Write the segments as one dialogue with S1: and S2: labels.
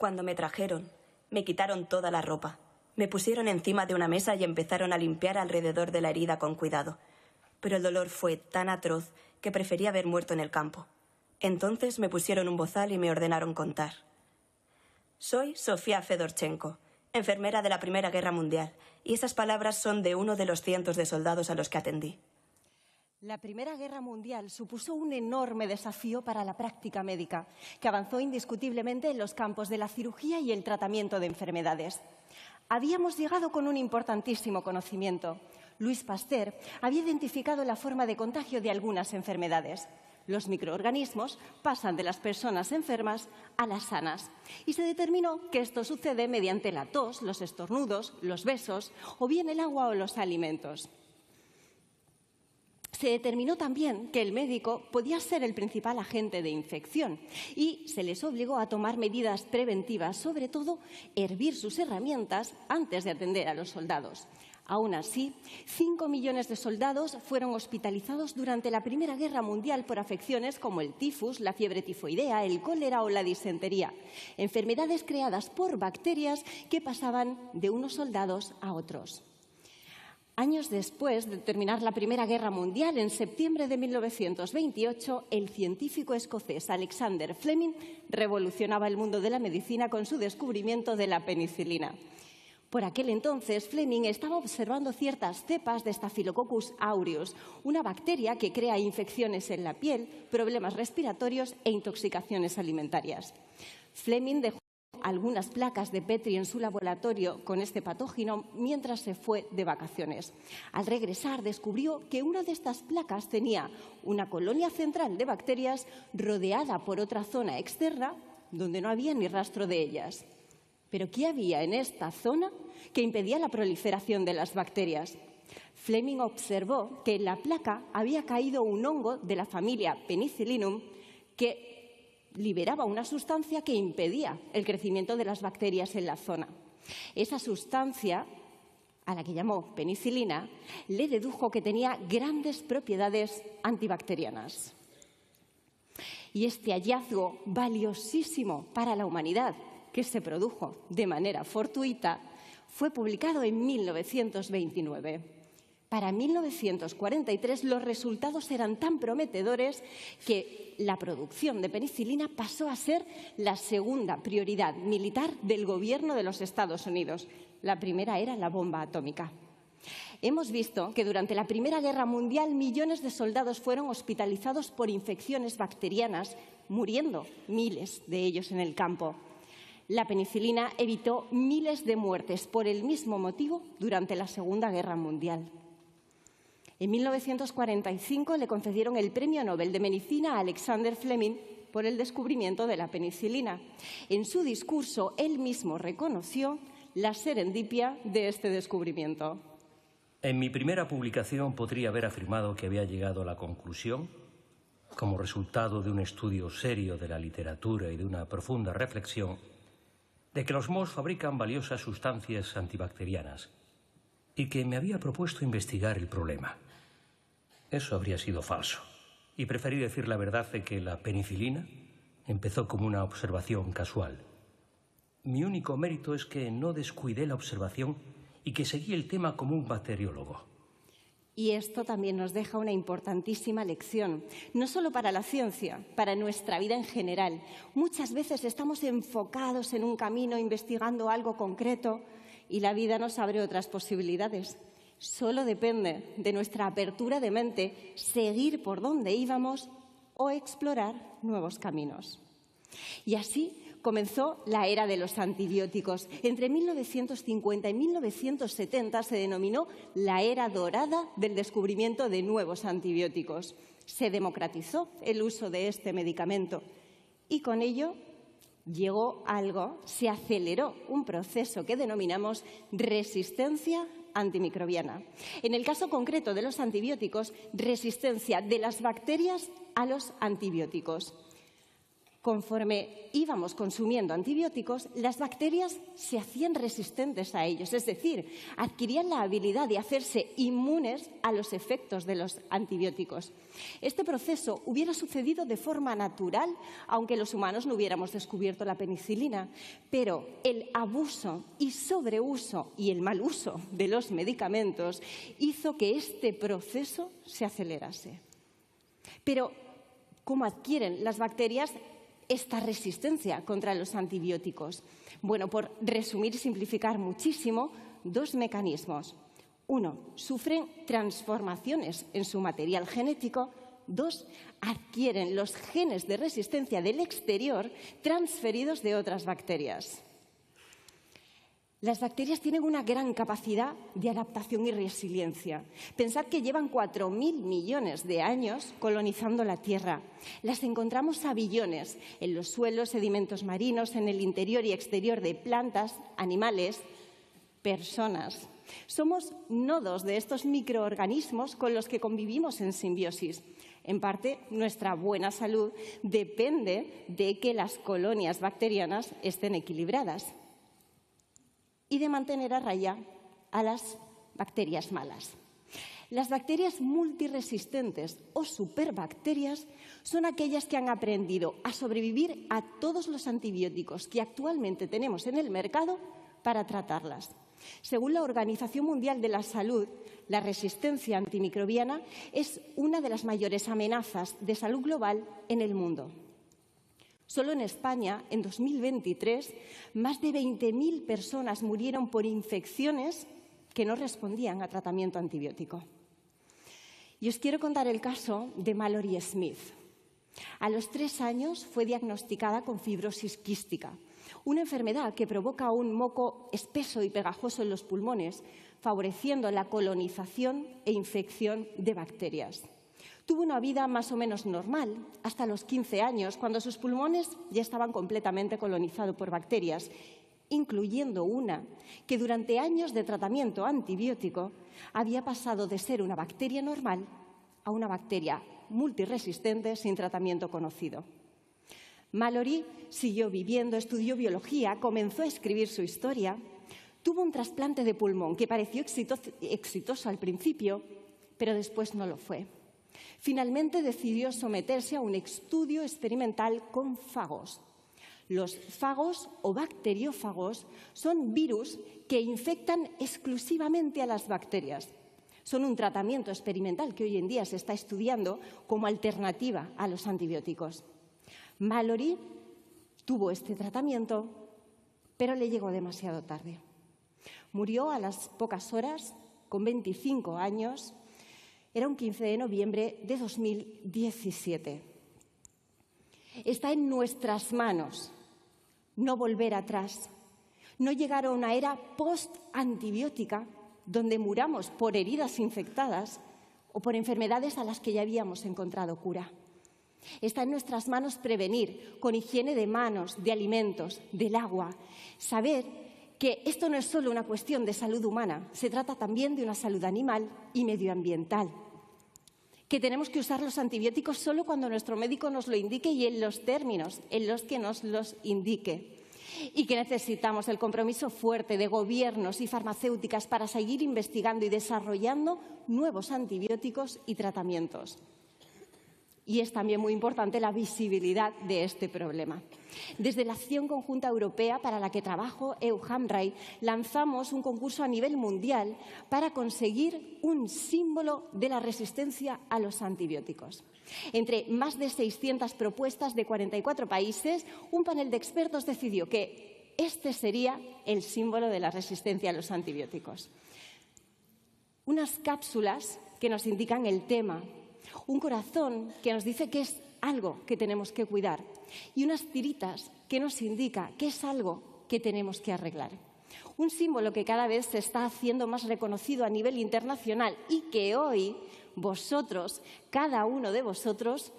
S1: Cuando me trajeron, me quitaron toda la ropa. Me pusieron encima de una mesa y empezaron a limpiar alrededor de la herida con cuidado. Pero el dolor fue tan atroz que prefería haber muerto en el campo. Entonces me pusieron un bozal y me ordenaron contar. Soy Sofía Fedorchenko, enfermera de la Primera Guerra Mundial, y esas palabras son de uno de los cientos de soldados a los que atendí.
S2: La Primera Guerra Mundial supuso un enorme desafío para la práctica médica, que avanzó indiscutiblemente en los campos de la cirugía y el tratamiento de enfermedades. Habíamos llegado con un importantísimo conocimiento. Louis Pasteur había identificado la forma de contagio de algunas enfermedades. Los microorganismos pasan de las personas enfermas a las sanas y se determinó que esto sucede mediante la tos, los estornudos, los besos o bien el agua o los alimentos. Se determinó también que el médico podía ser el principal agente de infección y se les obligó a tomar medidas preventivas, sobre todo hervir sus herramientas antes de atender a los soldados. Aún así, 5 millones de soldados fueron hospitalizados durante la Primera Guerra Mundial por afecciones como el tifus, la fiebre tifoidea, el cólera o la disentería, enfermedades creadas por bacterias que pasaban de unos soldados a otros. Años después de terminar la Primera Guerra Mundial, en septiembre de 1928, el científico escocés Alexander Fleming revolucionaba el mundo de la medicina con su descubrimiento de la penicilina. Por aquel entonces, Fleming estaba observando ciertas cepas de Staphylococcus aureus, una bacteria que crea infecciones en la piel, problemas respiratorios e intoxicaciones alimentarias. Fleming dejó algunas placas de Petri en su laboratorio con este patógeno mientras se fue de vacaciones. Al regresar, descubrió que una de estas placas tenía una colonia central de bacterias rodeada por otra zona externa donde no había ni rastro de ellas. ¿Pero qué había en esta zona que impedía la proliferación de las bacterias? Fleming observó que en la placa había caído un hongo de la familia Penicillium que liberaba una sustancia que impedía el crecimiento de las bacterias en la zona. Esa sustancia, a la que llamó penicilina, le dedujo que tenía grandes propiedades antibacterianas. Y este hallazgo valiosísimo para la humanidad, que se produjo de manera fortuita, fue publicado en 1929. Para 1943 los resultados eran tan prometedores que la producción de penicilina pasó a ser la segunda prioridad militar del gobierno de los Estados Unidos. La primera era la bomba atómica. Hemos visto que durante la Primera Guerra Mundial millones de soldados fueron hospitalizados por infecciones bacterianas, muriendo miles de ellos en el campo. La penicilina evitó miles de muertes por el mismo motivo durante la Segunda Guerra Mundial. En 1945 le concedieron el Premio Nobel de Medicina a Alexander Fleming por el descubrimiento de la penicilina. En su discurso, él mismo reconoció la serendipia de este descubrimiento.
S3: En mi primera publicación podría haber afirmado que había llegado a la conclusión, como resultado de un estudio serio de la literatura y de una profunda reflexión, de que los mohos fabrican valiosas sustancias antibacterianas y que me había propuesto investigar el problema. Eso habría sido falso, y preferí decir la verdad de que la penicilina empezó como una observación casual. Mi único mérito es que no descuidé la observación y que seguí el tema como un bacteriólogo.
S2: Y esto también nos deja una importantísima lección, no solo para la ciencia, para nuestra vida en general. Muchas veces estamos enfocados en un camino, investigando algo concreto, y la vida nos abre otras posibilidades. Solo depende de nuestra apertura de mente seguir por donde íbamos o explorar nuevos caminos. Y así comenzó la era de los antibióticos. Entre 1950 y 1970 se denominó la era dorada del descubrimiento de nuevos antibióticos. Se democratizó el uso de este medicamento y con ello se aceleró un proceso que denominamos resistencia antimicrobiana. En el caso concreto de los antibióticos, resistencia de las bacterias a los antibióticos. Conforme íbamos consumiendo antibióticos, las bacterias se hacían resistentes a ellos, es decir, adquirían la habilidad de hacerse inmunes a los efectos de los antibióticos. Este proceso hubiera sucedido de forma natural, aunque los humanos no hubiéramos descubierto la penicilina, pero el abuso y sobreuso y el mal uso de los medicamentos hizo que este proceso se acelerase. Pero, ¿cómo adquieren las bacterias esta resistencia contra los antibióticos? Bueno, por resumir y simplificar muchísimo, dos mecanismos. Uno, sufren transformaciones en su material genético. Dos, adquieren los genes de resistencia del exterior transferidos de otras bacterias. Las bacterias tienen una gran capacidad de adaptación y resiliencia. Pensad que llevan 4.000 millones de años colonizando la Tierra. Las encontramos a billones en los suelos, sedimentos marinos, en el interior y exterior de plantas, animales, personas. Somos nodos de estos microorganismos con los que convivimos en simbiosis. En parte, nuestra buena salud depende de que las colonias bacterianas estén equilibradas y de mantener a raya a las bacterias malas. Las bacterias multiresistentes o superbacterias son aquellas que han aprendido a sobrevivir a todos los antibióticos que actualmente tenemos en el mercado para tratarlas. Según la Organización Mundial de la Salud, la resistencia antimicrobiana es una de las mayores amenazas de salud global en el mundo. Solo en España, en 2023, más de 20.000 personas murieron por infecciones que no respondían a tratamiento antibiótico. Y os quiero contar el caso de Mallory Smith. A los 3 años fue diagnosticada con fibrosis quística, una enfermedad que provoca un moco espeso y pegajoso en los pulmones, favoreciendo la colonización e infección de bacterias. Tuvo una vida más o menos normal hasta los 15 años, cuando sus pulmones ya estaban completamente colonizados por bacterias, incluyendo una que durante años de tratamiento antibiótico había pasado de ser una bacteria normal a una bacteria multiresistente sin tratamiento conocido. Mallory siguió viviendo, estudió biología, comenzó a escribir su historia, tuvo un trasplante de pulmón que pareció exitoso al principio, pero después no lo fue. Finalmente decidió someterse a un estudio experimental con fagos. Los fagos o bacteriófagos son virus que infectan exclusivamente a las bacterias. Son un tratamiento experimental que hoy en día se está estudiando como alternativa a los antibióticos. Mallory tuvo este tratamiento, pero le llegó demasiado tarde. Murió a las pocas horas, con 25 años. Era un 15 de noviembre de 2017. Está en nuestras manos no volver atrás, no llegar a una era post-antibiótica donde muramos por heridas infectadas o por enfermedades a las que ya habíamos encontrado cura. Está en nuestras manos prevenir con higiene de manos, de alimentos, del agua, saber que esto no es solo una cuestión de salud humana, se trata también de una salud animal y medioambiental. Que tenemos que usar los antibióticos solo cuando nuestro médico nos lo indique y en los términos en los que nos los indique. Y que necesitamos el compromiso fuerte de gobiernos y farmacéuticas para seguir investigando y desarrollando nuevos antibióticos y tratamientos. Y es también muy importante la visibilidad de este problema. Desde la Acción Conjunta Europea, para la que trabajo, EUHAMRAI, lanzamos un concurso a nivel mundial para conseguir un símbolo de la resistencia a los antibióticos. Entre más de 600 propuestas de 44 países, un panel de expertos decidió que este sería el símbolo de la resistencia a los antibióticos. Unas cápsulas que nos indican el tema, un corazón que nos dice que es algo que tenemos que cuidar y unas tiritas que nos indica que es algo que tenemos que arreglar. Un símbolo que cada vez se está haciendo más reconocido a nivel internacional y que hoy vosotros, cada uno de vosotros,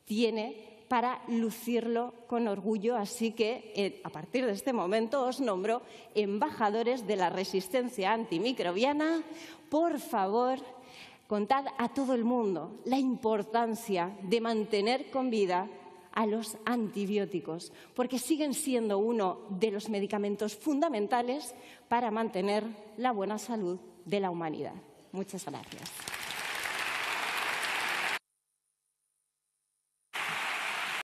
S2: tiene para lucirlo con orgullo. Así que, a partir de este momento, os nombro embajadores de la resistencia antimicrobiana. Por favor, contad a todo el mundo la importancia de mantener con vida a los antibióticos, porque siguen siendo uno de los medicamentos fundamentales para mantener la buena salud de la humanidad. Muchas gracias.